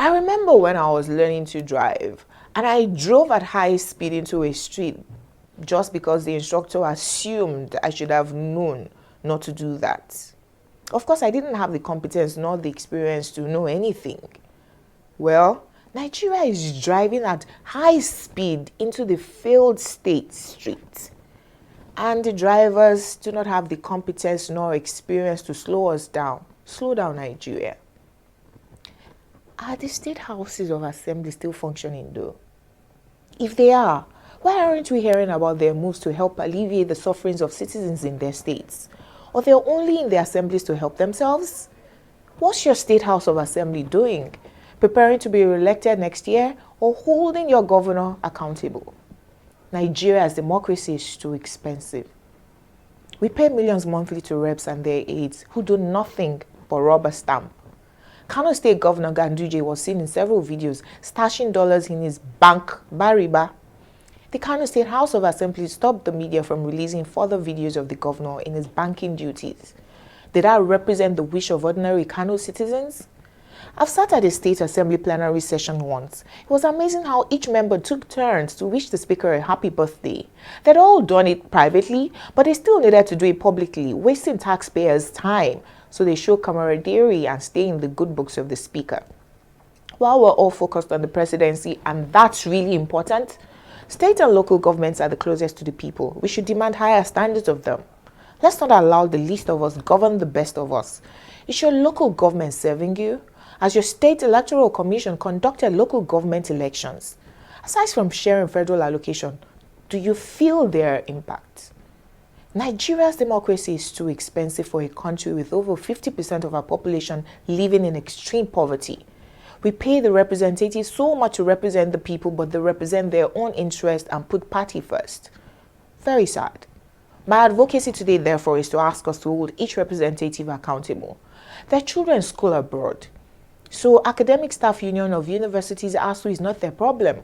I remember when I was learning to drive and I drove at high speed into a street just because the instructor assumed I should have known not to do that. Of course, I didn't have the competence nor the experience to know anything. Well, Nigeria is driving at high speed into the failed state street. And the drivers do not have the competence nor experience to slow us down. Slow down, Nigeria. Are the state houses of assembly still functioning though? If they are, why aren't we hearing about their moves to help alleviate the sufferings of citizens in their states? Or they're only in the assemblies to help themselves? What's your state house of assembly doing? Preparing to be re-elected next year or holding your governor accountable? Nigeria's democracy is too expensive. We pay millions monthly to reps and their aides who do nothing but rubber stamp. Kano State Governor Ganduje was seen in several videos stashing dollars in his bank, Bariba. The Kano State House of Assembly stopped the media from releasing further videos of the governor in his banking duties. Did that represent the wish of ordinary Kano citizens? I've sat at a state assembly plenary session once. It was amazing how each member took turns to wish the speaker a happy birthday. They'd all done it privately, but they still needed to do it publicly, wasting taxpayers' time, so they show camaraderie and stay in the good books of the speaker. While we're all focused on the presidency, and that's really important, state and local governments are the closest to the people. We should demand higher standards of them. Let's not allow the least of us govern the best of us. Is your local government serving you? As your state electoral commission conducted local government elections, aside from sharing federal allocation, do you feel their impact? Nigeria's democracy is too expensive for a country with over 50% of our population living in extreme poverty. We pay the representatives so much to represent the people, but they represent their own interest and put party first. Very sad. My advocacy today, therefore, is to ask us to hold each representative accountable. Their children school abroad. So Academic Staff Union of Universities ASU is not their problem.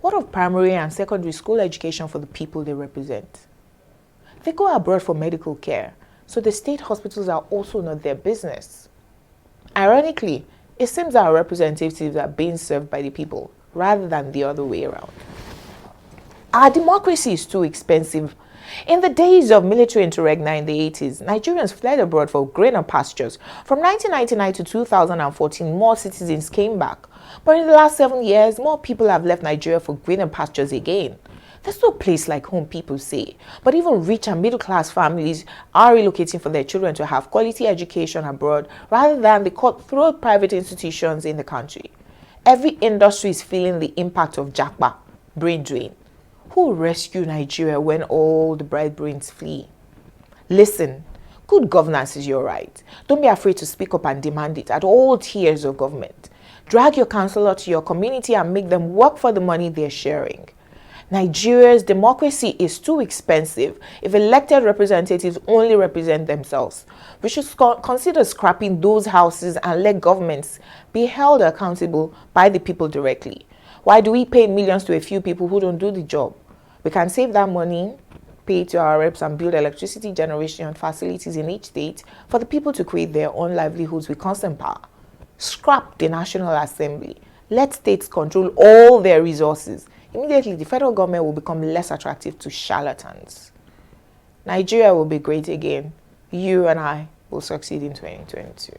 What of primary and secondary school education for the people they represent? They go abroad for medical care, so the state hospitals are also not their business. Ironically, it seems our representatives are being served by the people rather than the other way around. Our democracy is too expensive. In the days of military interregna in the 80s, Nigerians fled abroad for greener pastures. From 1999 to 2014, more citizens came back. But in the last 7 years, more people have left Nigeria for greener pastures again. There's no place like home, people say. But even rich and middle-class families are relocating for their children to have quality education abroad rather than the cutthroat private institutions in the country. Every industry is feeling the impact of Japa, brain drain. Who will rescue Nigeria when all the bright brains flee? Listen, good governance is your right. Don't be afraid to speak up and demand it at all tiers of government. Drag your councillor to your community and make them work for the money they're sharing. Nigeria's democracy is too expensive if elected representatives only represent themselves. We should consider scrapping those houses and let governments be held accountable by the people directly. Why do we pay millions to a few people who don't do the job? We can save that money, pay to our reps and build electricity generation facilities in each state for the people to create their own livelihoods with constant power. Scrap the National Assembly. Let states control all their resources. Immediately, the federal government will become less attractive to charlatans. Nigeria will be great again. You and I will succeed in 2022.